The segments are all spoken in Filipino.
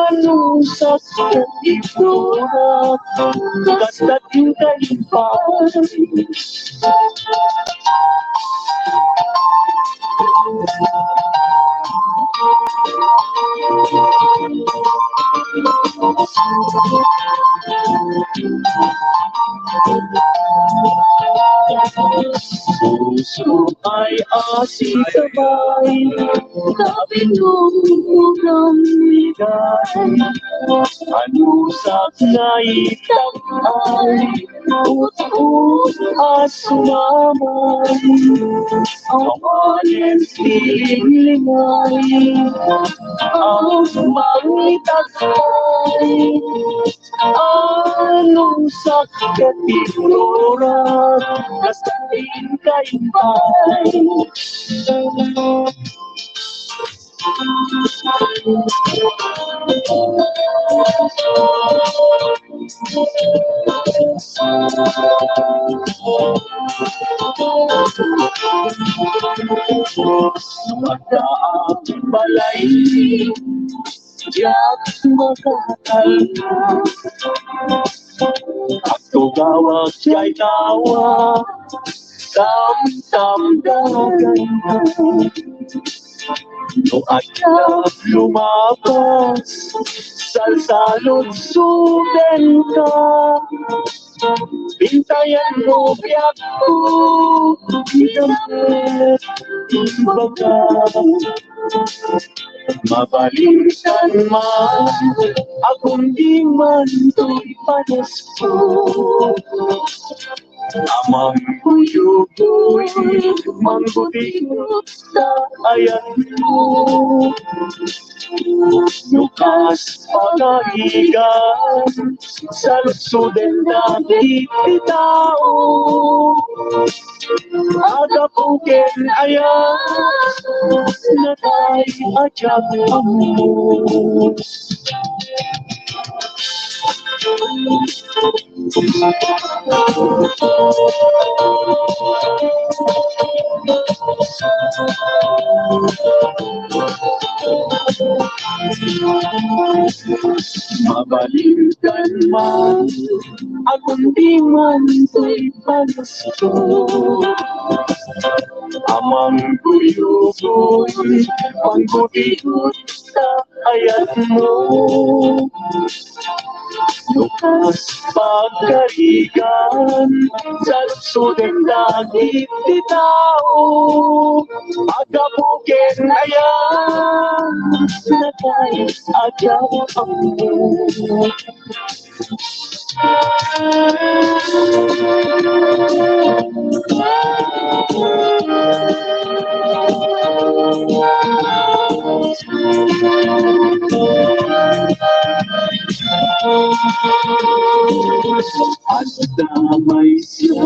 Anong sakit ito basta't hintay pa. Puso ay asikabay na pinungang ligay. Anusak na itangay, ut-ut at sumamay. Awanin siling-lingay, ang magtatay. Anong sakit iturat, kasain kaimbay. Madaang balay, diyak magkakal na. At tugawag kay tawa, tam-tam-dagan na. Noong agad lumabas, salsalot sudan ka. Bintayan mo biyak ko, ilamit ibaga. Mabalikan man, akong di man to'y panasko. Amang kuyukoy, manggutikot sa ayan mo. Lukas pagahigan, sa lutsuden na ititao. Agapukin ayan, natay atyag mo. Mabalikan man, akong di man to'y panasko. Amang kuyukoy, panggutikot sa ayan mo. Lukas pagkarigan, sa lutsuden langit di tao. Agapukin ayan, natay adyang mo. At damay siya,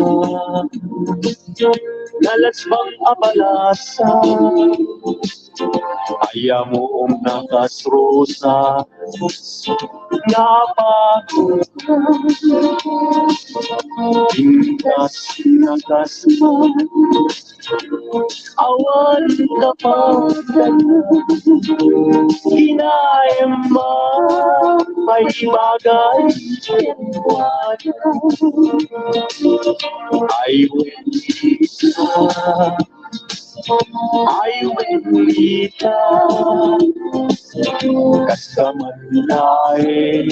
nalasbang abalasa. Ayaw mo nakasrusa, napakutan. Tingkas nakasman, awan kapagan. Kinaim ba, may bagay kenwala. Ay wendita, ay wendita, kasaman lain.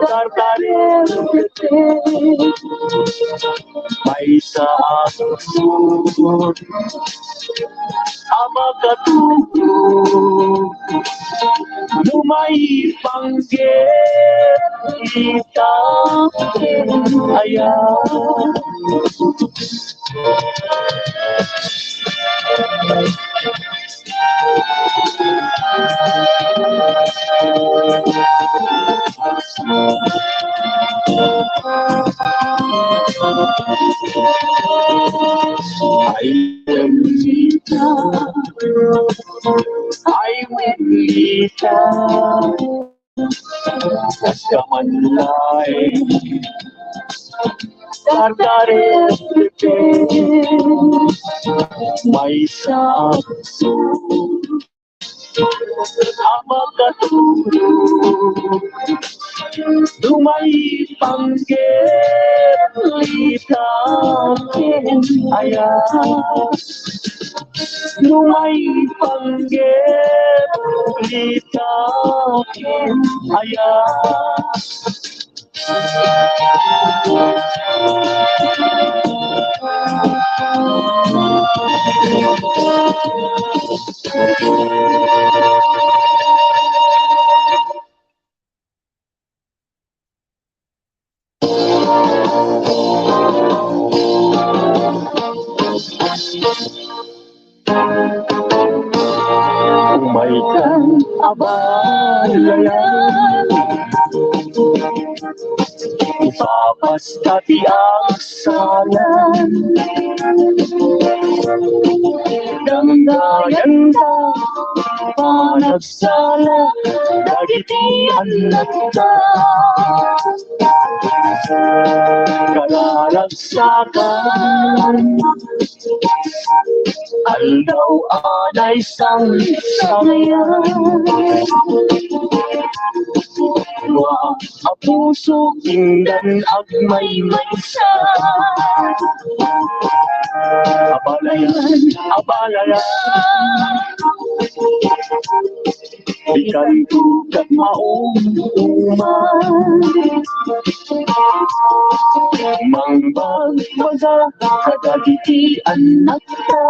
Dardarin kete, may sa asunod, ama katulog, lumay panggit, kita ayaw. Ay wendita, kasaman lain. Dardarin kete, may sakso, Abagatulo Dumay panggit litakin ayat Lumay panggit litakin ayat Umaikan abalayan Ipapastati ang salan Danggayan ka panagsala Dagitian nagta Kalalagsakan Aldaw anay sang samayan Wa apuso ingdan agmay maysa Abalayan, abalayan Ikan tukat maumuman Mangbag maga kadagitian nagta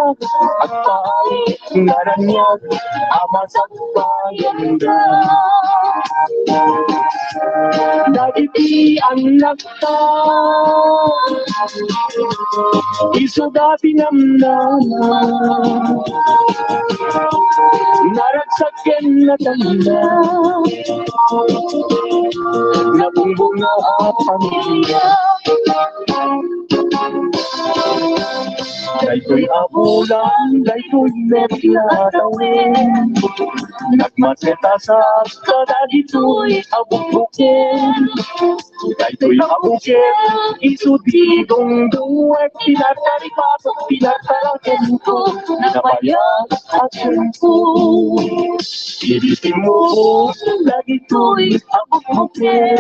At tayo naranyag amasak payanda Dagitian nagta Isudati namnama Naragsakin na tanda Nabumbunga ang pamilya Daytoy abulan, daytoy metlatawin Nagmaseta sa kadagitoy abukbukin Daytoy abukin, isudidong duwek Pinartaripasok, pinartarakin ko Napayag akin ko Ilitin mo, dagitoy abukbukin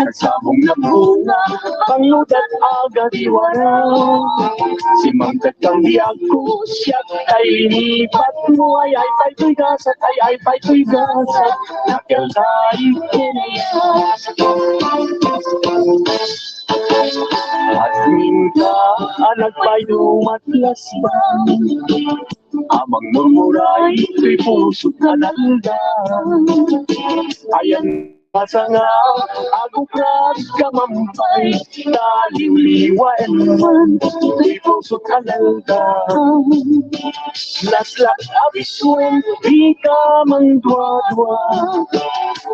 Nagsabong ng bunga, pangludat agad iwaraw Si Mangkat kang biyag ko, siyak ay lipat mo Ay pa'y gasat, ay pa'y gasat Nakil tayo kinayas At minta, anak pa'y dumatlas ba Amang murmuray, ito'y puso kalanda Ayan Masanga, agukrat kamampay, taliw-liwan man, di puso kalalda. Laslak abiswen, di ka mangdwa-dwa,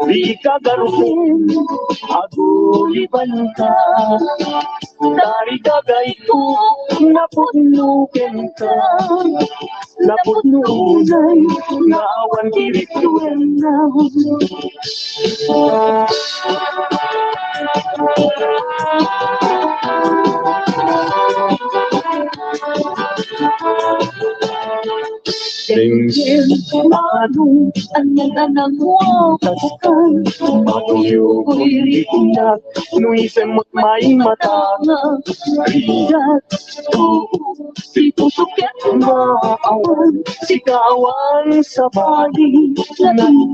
di ka garuhin, aguliban ka. Dari kagay ko, naputnuken ka, naputnunay, naawan kirituin na. Tingin madu anang mo kaskan matuyo ko'y riyak nuisem mo't may matanga riyak si pusukit maawan si kawan sa bali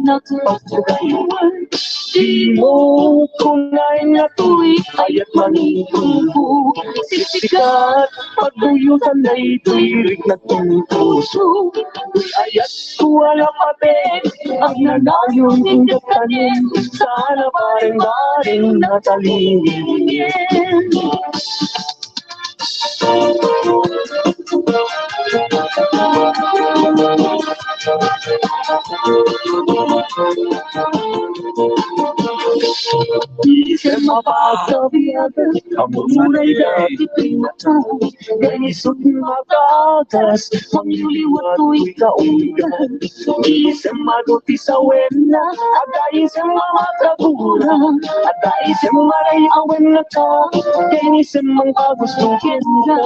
nagpagkayuan di mo kunay nga tuwi ayat manitungko sisikat pagduyutan na ito'y rik na puso ayat wala patin ang nanayon indot kanin sana bareng-bareng natalingin Isip mapagkabiyagan, amuray dati pinatang,ganisot makatas, mangyuliwat tu'y kaunggan. Isip maduti sa wena, agay isip mamakabura, agay isip maray awen na ka,ganisip mang kagustuhin na.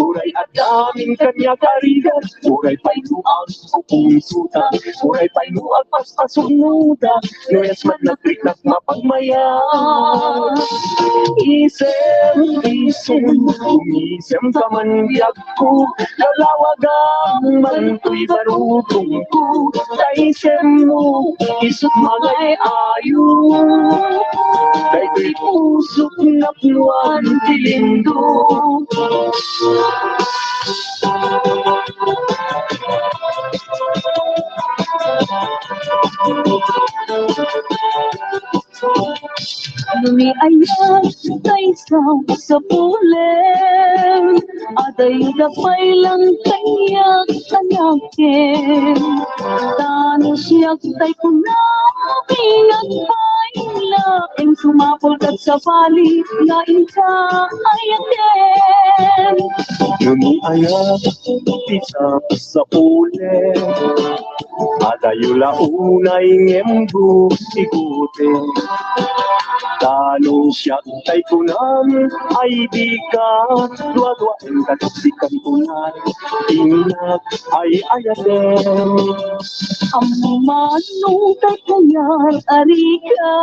Uray at daming kanya karigan, uray pa'y nuang pupunsuta, uray pa'y nuang paspasunuda, noyas man nagpiknak mapagmaya. Isem ka man biyak ko, lalawagang man to'y barutong ko, kaisem mo, isot magay ayo, kay to'y pusok na puwan tilindo. Lumiayan kay sa pulen, aday gapay lang kayak kanakin. Tano siya tay kunaming nagpailain, sumapol kat sa bali na inka ayakin. Lumiayan sa pulen, adayo launay ngembu igutin. Tanong siya tay kunam ay di ka duwa-duwain katusikan kunay inag ay ayaten. Manong kay kanyang arika,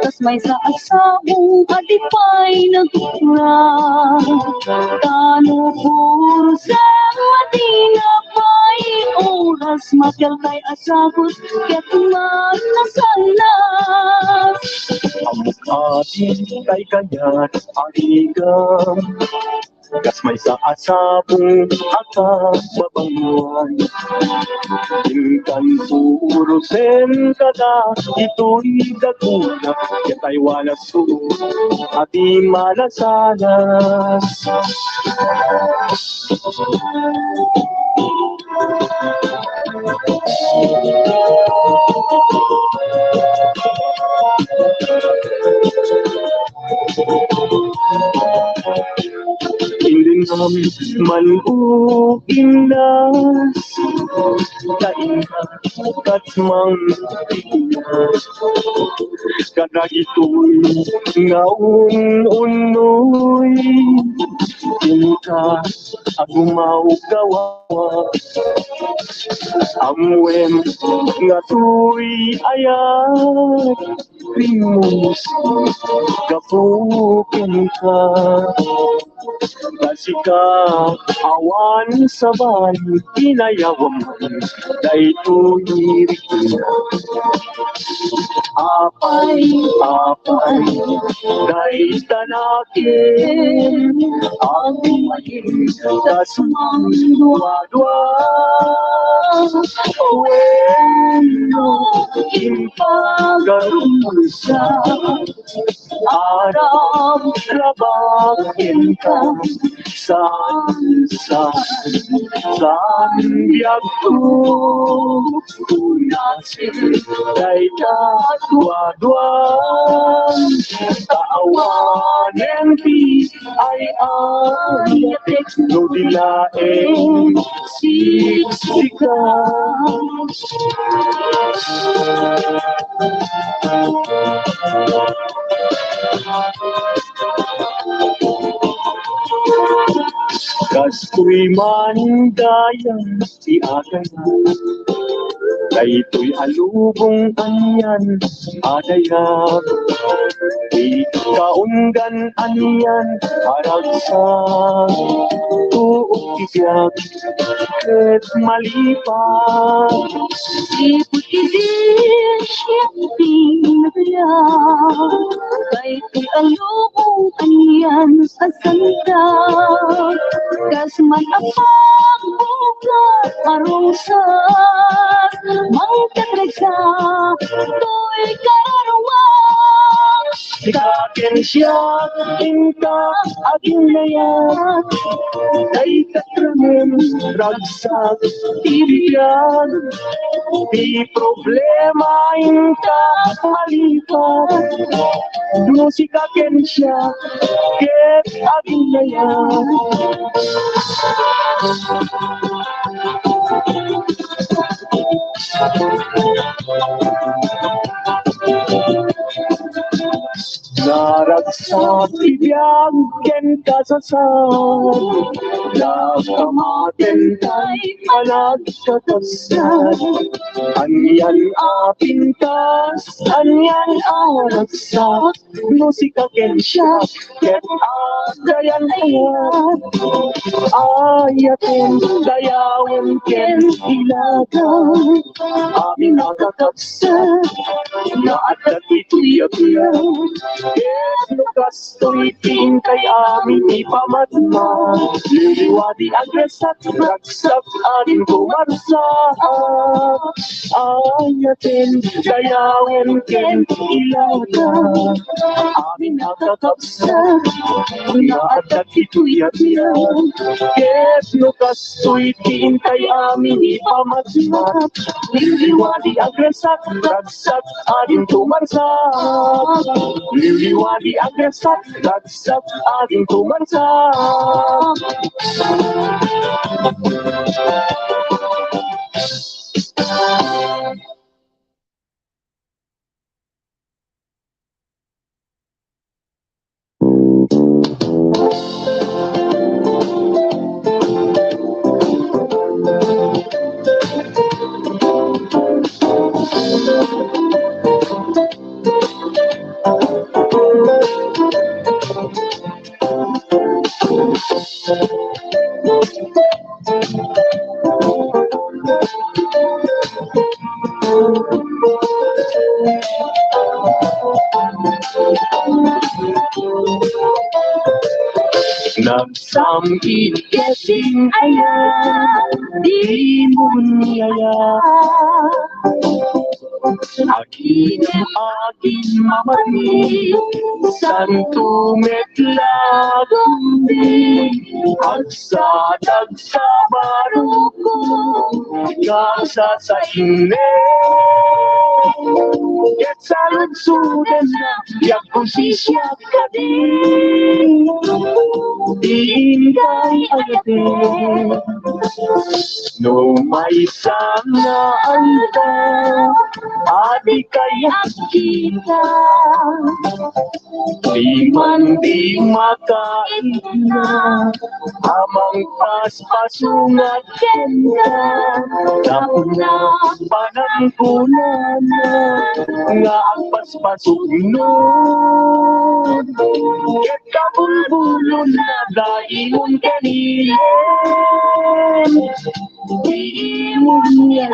tas may sa asabong adipay nagkurang. Tano puro sa matina pa'y oras, makyal kay asabot ket man nasalas. Amukatin kay kanyan arigam, kas may sa asabong akababanguan. Inkan puro sen kada, ito'y daguna, yatay wala su, ati malasanas. Hindi namin manuinas, kaingat katmang inas. Kadag ito'y ngaun-unoy, inka agumaw kawawa. Amwem nga tuy ayat, primus kapukin ka. Kasi ka awan sa bahay, inayawam dahil tuyirik na. Apay, dahil tanakin, ang maging tasmang dua-dua. Bueno, impagarusa, Arab rabakin ka, saan biag ko, kunasin, kay dua-duan, kaawanen ki, ay ayatek, no dilaeng, siksika. Kasto'y mandayan si Agana, kayto'y alubong anyan adayag. Di kaunggan anyan haragsak, tuog tibiyag ket malipad. Iputidin siyang pinagayag, kayto'y alubong anyan sa sanda. Kas man apag bukat arungsat, mangkatragsa to'y kararungan. Kaken siya inka aging layat, kay katramen ragsak tibiyag. Di problema inta malipat musika kensya ket aginaya naragsak ibiyag ken kasasad Nakamaten tay panagkakasad Anyan apintas, anyan aragsak Musika kensya, ket agayan ayat Ayaten dayawin ken ilagan Amin nakakasad, naadat ituya-tuya Ket lukas tuitin kay amin ipamatma Liliwadi agresat, raksak adin kumarsak Ayaten dayawin ken ilagan Amin nakakasad, naadat ituya-tuya Ket lukas tuitin kay amin ipamatma Liliwadi agresat, raksak adin kumarsak Liliwadi agresat, raksak adin kumarsak Nagsamit kasing ayan, di mo niyaya Akin mamati, santo metlagundi Agsa dagsa baruko, gasa sa ine Ket salud sudan na, yak posisya ka din Ingay agate No may sana anda Adi kayak kita Di man di makaina Amang pas-pasungat kenda Tapna panangkunana Nga ang pas-pasugnon Ket kabulbulo na daingon kanilin Di mo niya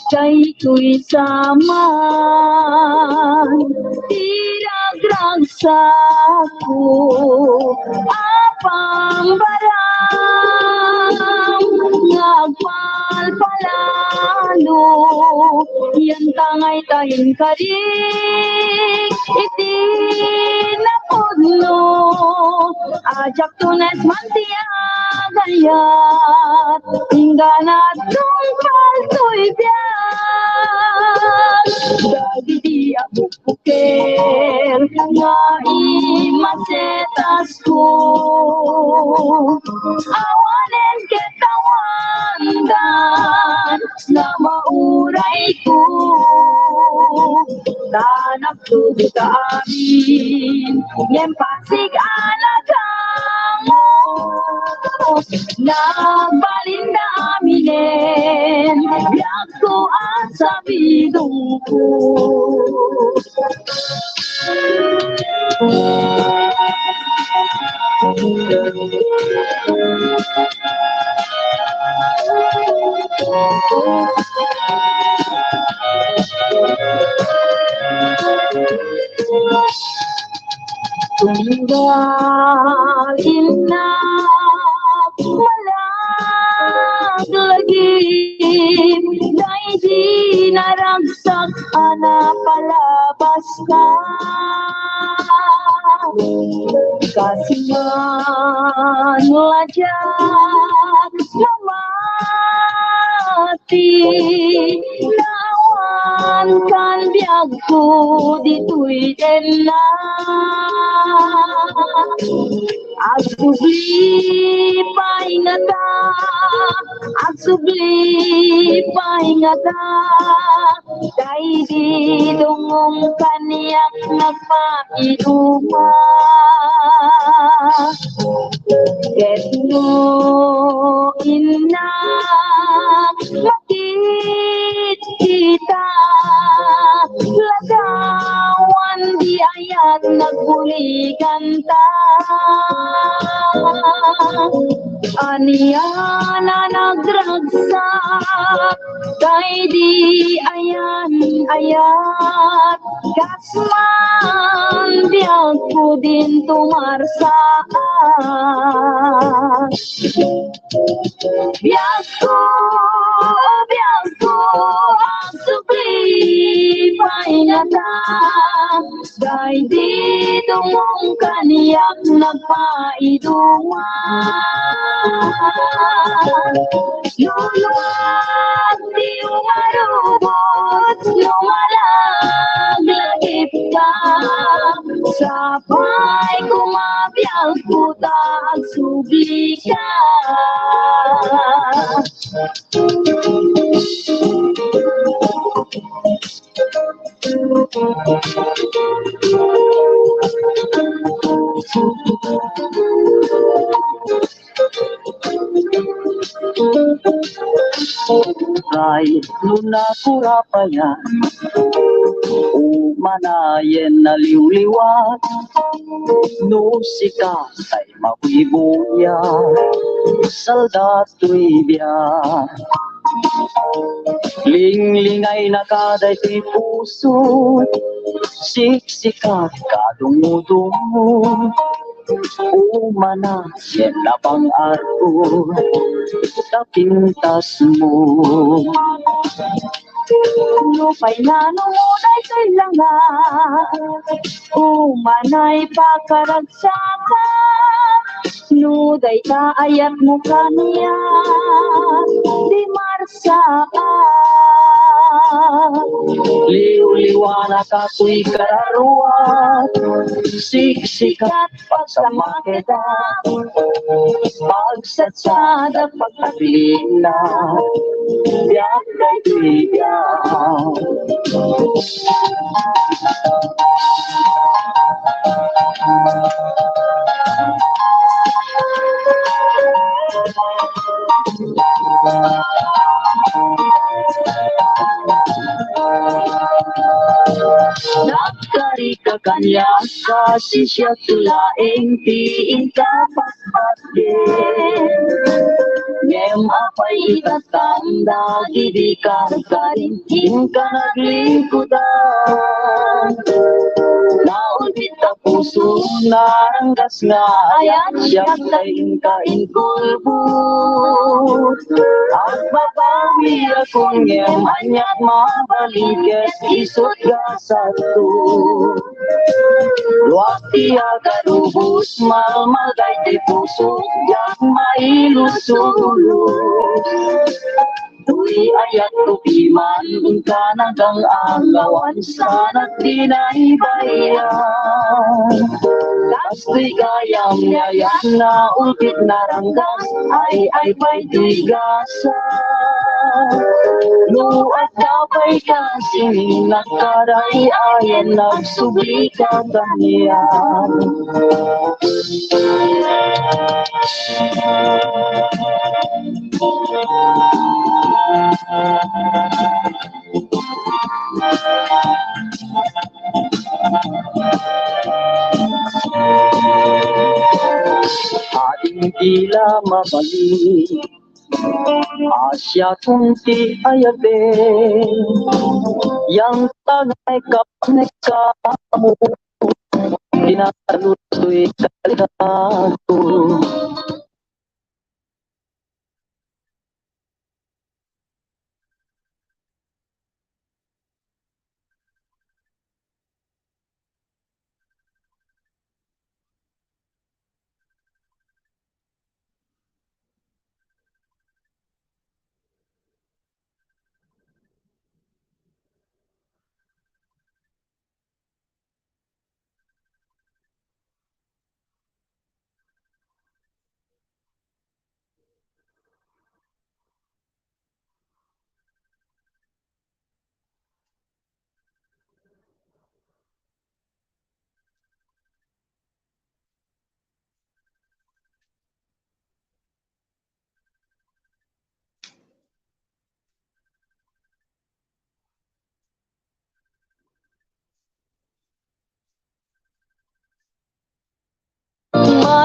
Kay ko'y saman, tiragragsak ko, apang barang, ngagpalpalano, yan tangay tayin karik, iti napudno, ajak tunas mantiagayat, ingganat tungkal to'y biyak. Dagi di ako puker nga imasetas ko awanen ketawandan na mauray ko tanak tubuta amin ngem pasig alagang mo nagbalinda aminen biyak ko at sabidong ko Tunggalin na malagay naglagim, dahil di naragsak, ana palabas ka. Kasiman lajak namati, nawan kan biagku dituwi na. Agsubli paingata, agsubli paingata, dahil di dungong kaniyak nagpaiduma. Ketno inna makit kita, lagawan di ayat nagbuligan ta. Aniana nagragsak, kay di ayan-ayat, kasman di ako din tumarsaat. Biyago, biyago, ang subli paingata, kay di dumong kaniyak nagpaiduma. Luluwag di umarubot, lumalaglagip ka, sabay kumabiyag puta ang subli ka. Kahit luna kurapaya, umanayen na liwliwat, nusika ay mawibuya, saldato'y biya. Linglingay na kaday ti puso, siksikat kadungo-dungo, umana yan na bang arko, tapintas mo. Lupay na nunay kailangan, umanay pakaragsakan, nuday ka ayat mo kaniya, di marsaan. Liw-liwanag ako'y kararuat, siksikat pagsamakeda, pagsatsada pagkaklina, biyak kay biyak. Nakari ka kanya kasi siya tulaing tiin ka pagpagin. Ngem apay itatanda, gidi ka karintin ka naglingkudan. Nauntit ka puso, naranggas nga ayat siya kain kain kulbut. At babawi akong ngem anyat mabalikes isot gasatu. Luwakti agarubus malmagay ti puso, yak mailusulus. Tuy ayat tubiman ka nagang agawan sana tinaibayan. Kasto'y gayam yayan na ulkit naranggas ay pa'y tigasan. Luat kapay kasing nakaray ayan nagsubli ka kaniyan. Ating tila mabalik, Asya kunti ayabe, yang tagay kapnek kamu, tinalutoy kalikato.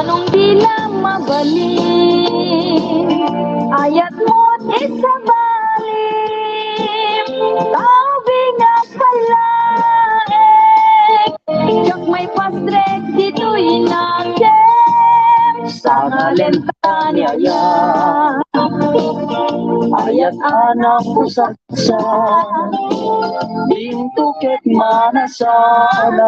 Anong di lang mabaling, ayat mo't isabalim, tabi nga palaeng, ikak may pastrek dito'y nakem, sa ngalenta niya. Ayat anak pusaksa, bintuket manasalas,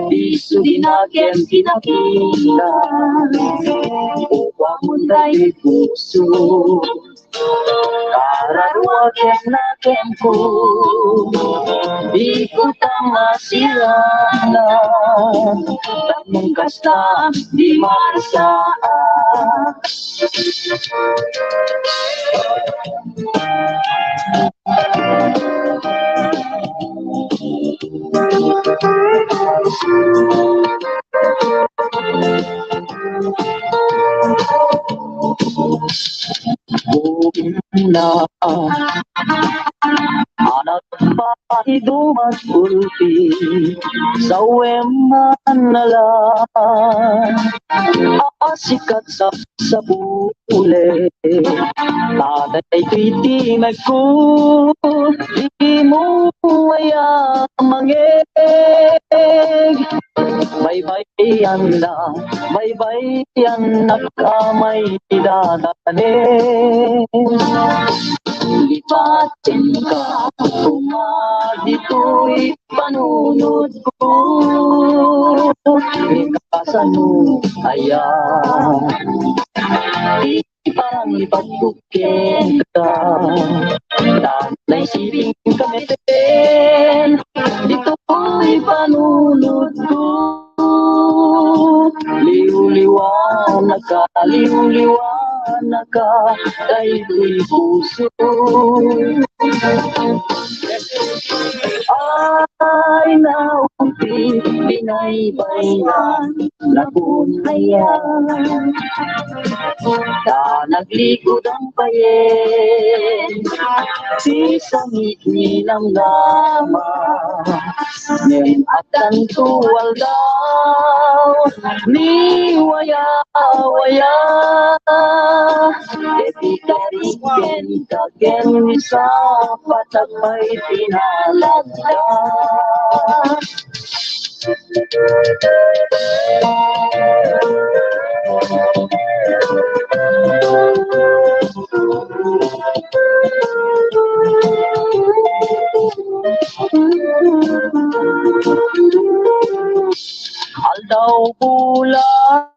bisu dinakem kinakita, upang munday puso, kararwakem nakem ko, ikot ang asirana, takmong kasta di marsaan. Na anak pa idumas ulpi sa wemanalan, asikat sa bule, tanay piti ko, di mo mayamangeg, baybayan na kamay dadanin. Lipatin ka, dito'y panunod ko, ikasan mo, ayan, di parang ipagbukin ka, tanay siping kamitin, dito'y panunod ko, liw-liwanag ka, dahil'y puso. Ay naumpi, binaybayan, nabunayan, naglikod ang payen, si sangit nilamdama, nem at tantuwal daw, ni waya, epikariken kagen sa patagmay pinalagda. Aldaw bulan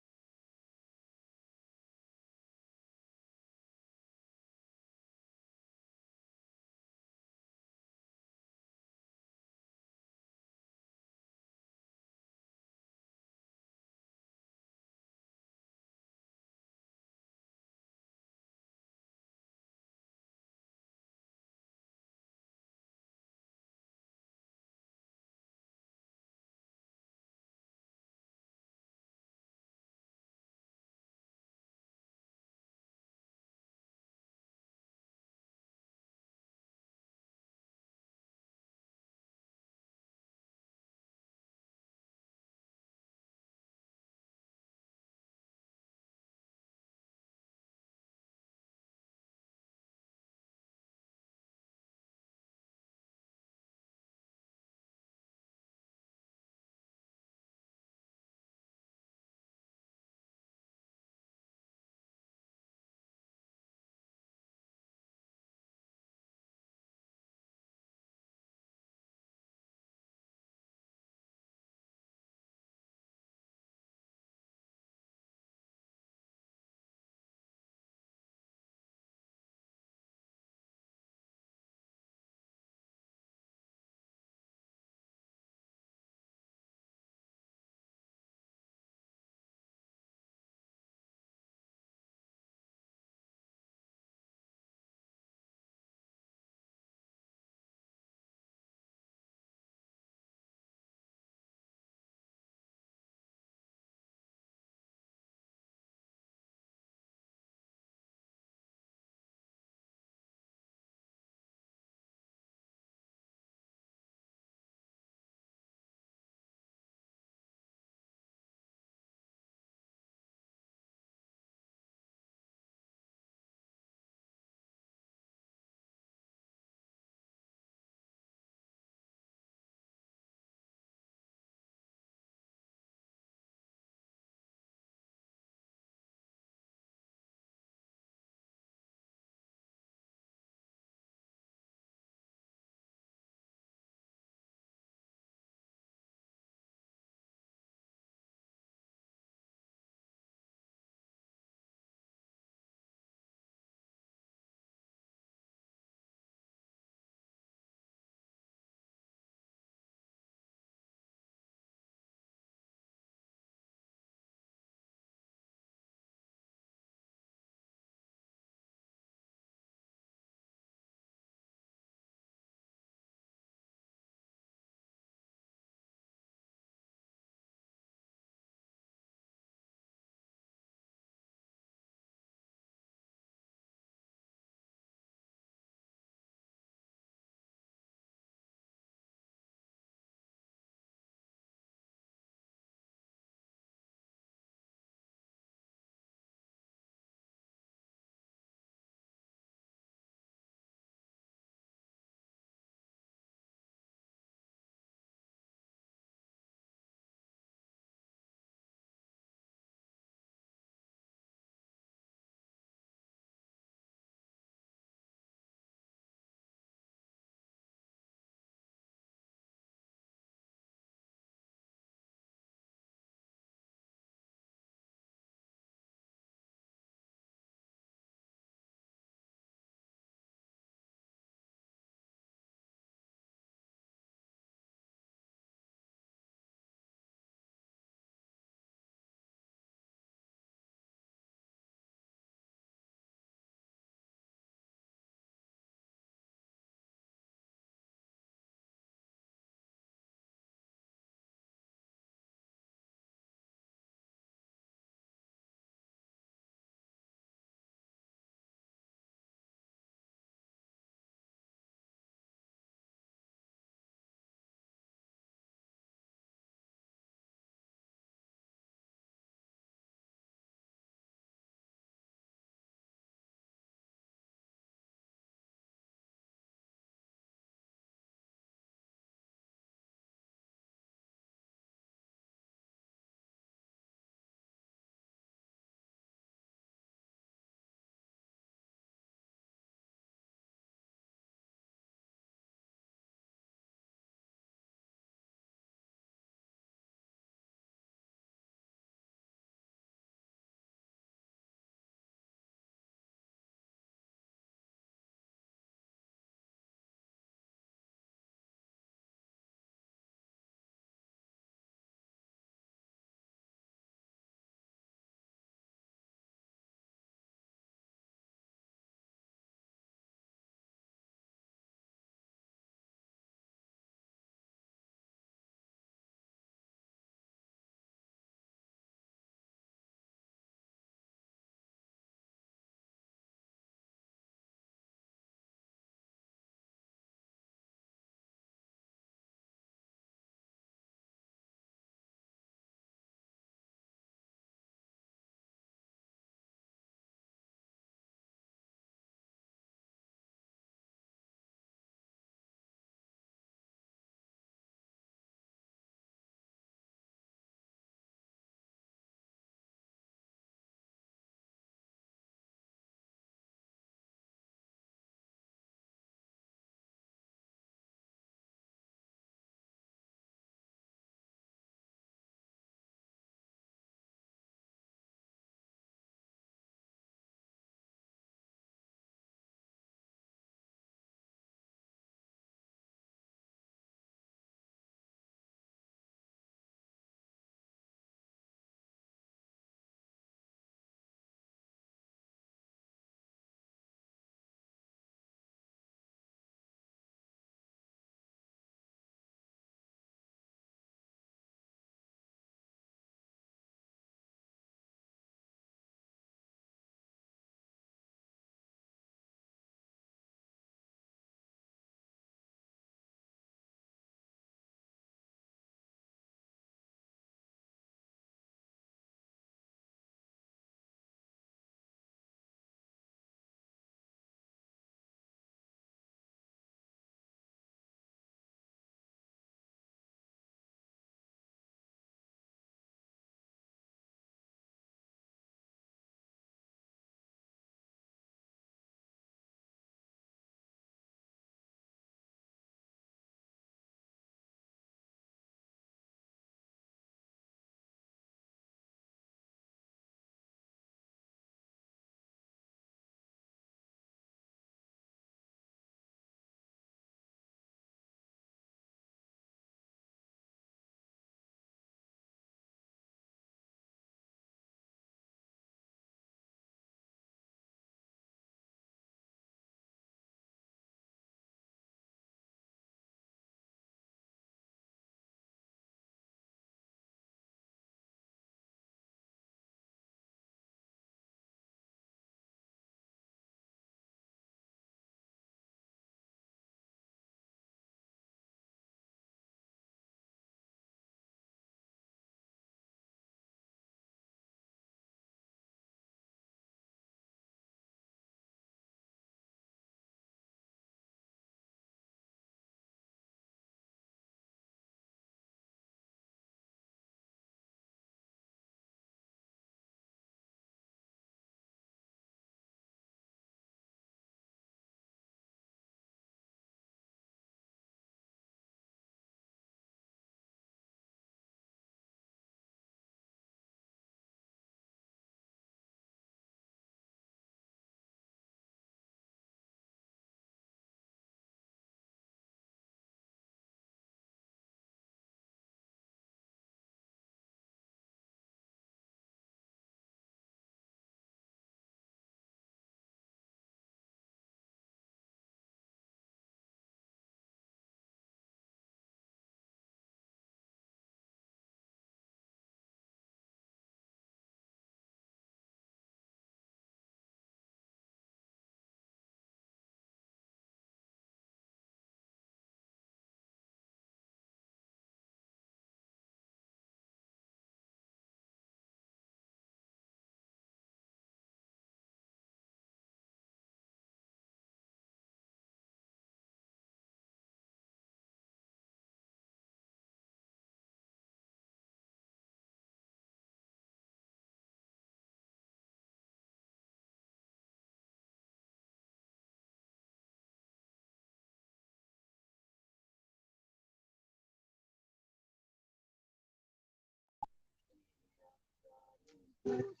Okay,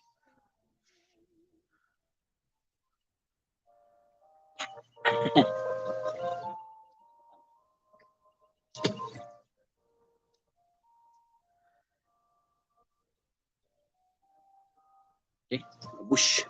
bush.